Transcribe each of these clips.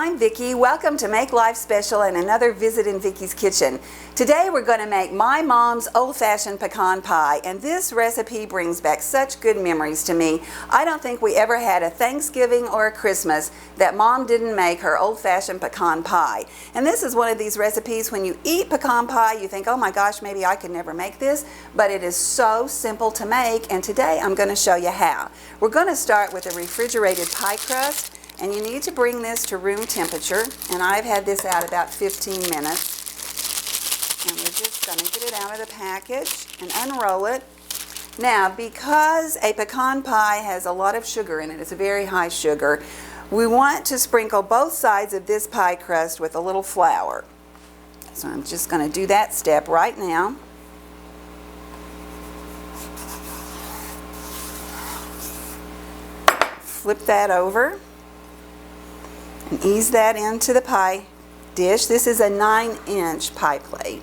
I'm Vicki. Welcome to Make Life Special and another visit in Vickie's kitchen. Today we're going to make my mom's old-fashioned pecan pie, and this recipe brings back such good memories to me. I don't think we ever had a Thanksgiving or a Christmas that Mom didn't make her old-fashioned pecan pie. And this is one of these recipes when you eat pecan pie you think, oh my gosh, maybe I could never make this, but it is so simple to make, and today I'm going to show you how. We're going to start with a refrigerated pie crust. And you need to bring this to room temperature, and I've had this out about 15 minutes. And we're just going to get it out of the package and unroll it. Now, because a pecan pie has a lot of sugar in it, it's a very high sugar, we want to sprinkle both sides of this pie crust with a little flour. So I'm just going to do that step right now. Flip that over. And ease that into the pie dish. This is a 9-inch pie plate.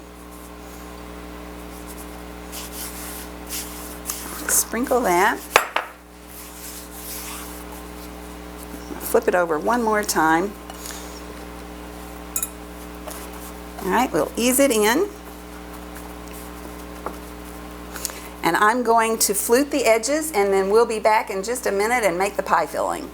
Just sprinkle that. Flip it over one more time. Alright, we'll ease it in. And I'm going to flute the edges, and then we'll be back in just a minute and make the pie filling.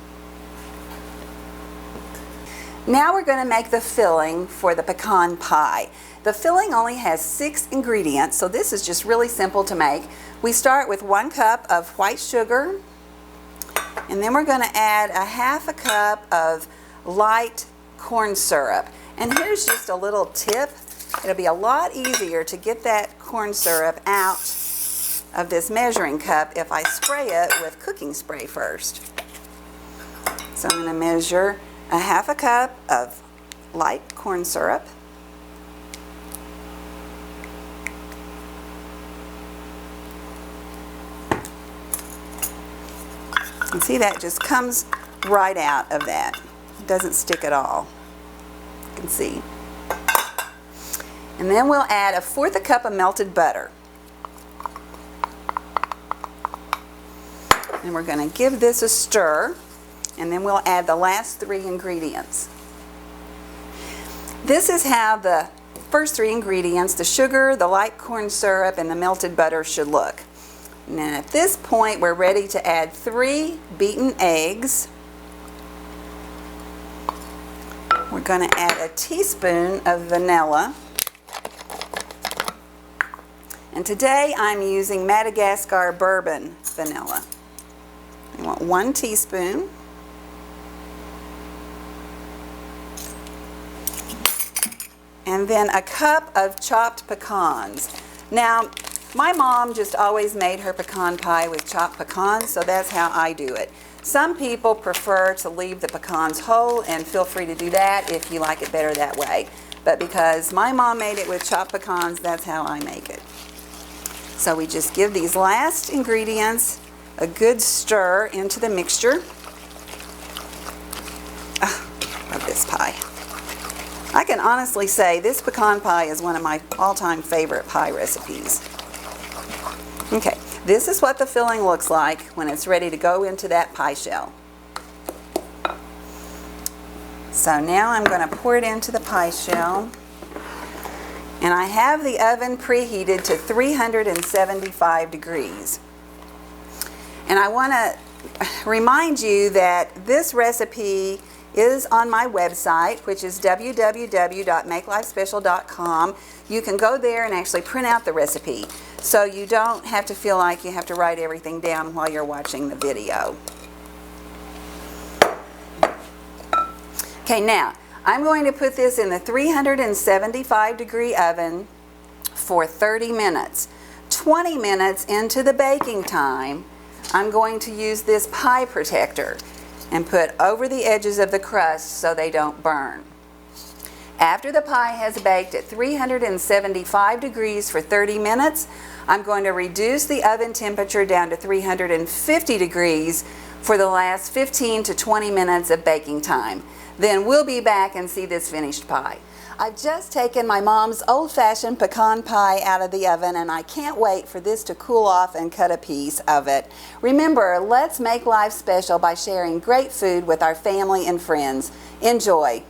Now we're going to make the filling for the pecan pie. The filling only has 6 ingredients, so this is just really simple to make. We start with 1 cup of white sugar, and then we're going to add a half a cup of light corn syrup. And here's just a little tip. It'll be a lot easier to get that corn syrup out of this measuring cup if I spray it with cooking spray first. So I'm going to measure a half a cup of light corn syrup. And see, that just comes right out of that. It doesn't stick at all. You can see. And then we'll add 1/4 cup of melted butter. And we're going to give this a stir. And then we'll add the last 3 ingredients. This is how the first 3 ingredients, the sugar, the light corn syrup, and the melted butter should look. Now at this point we're ready to add 3 beaten eggs. We're going to add a teaspoon of vanilla. And today I'm using Madagascar bourbon vanilla. You want 1 teaspoon. And then a cup of chopped pecans. Now, my mom just always made her pecan pie with chopped pecans, so that's how I do it. Some people prefer to leave the pecans whole, and feel free to do that if you like it better that way. But because my mom made it with chopped pecans, that's how I make it. So we just give these last ingredients a good stir into the mixture. Oh, love this pie. I can honestly say this pecan pie is one of my all-time favorite pie recipes. Okay, this is what the filling looks like when it's ready to go into that pie shell. So now I'm going to pour it into the pie shell. And I have the oven preheated to 375 degrees. And I want to remind you that this recipe is on my website, which is www.makelifespecial.com. You can go there and actually print out the recipe, so you don't have to feel like you have to write everything down while you're watching the video. Okay, now I'm going to put this in the 375 degree oven for 30 minutes. 20 minutes into the baking time, I'm going to use this pie protector and put over the edges of the crust so they don't burn. After the pie has baked at 375 degrees for 30 minutes, I'm going to reduce the oven temperature down to 350 degrees for the last 15 to 20 minutes of baking time. Then we'll be back and see this finished pie. I've just taken my mom's old-fashioned pecan pie out of the oven, and I can't wait for this to cool off and cut a piece of it. Remember, let's make life special by sharing great food with our family and friends. Enjoy.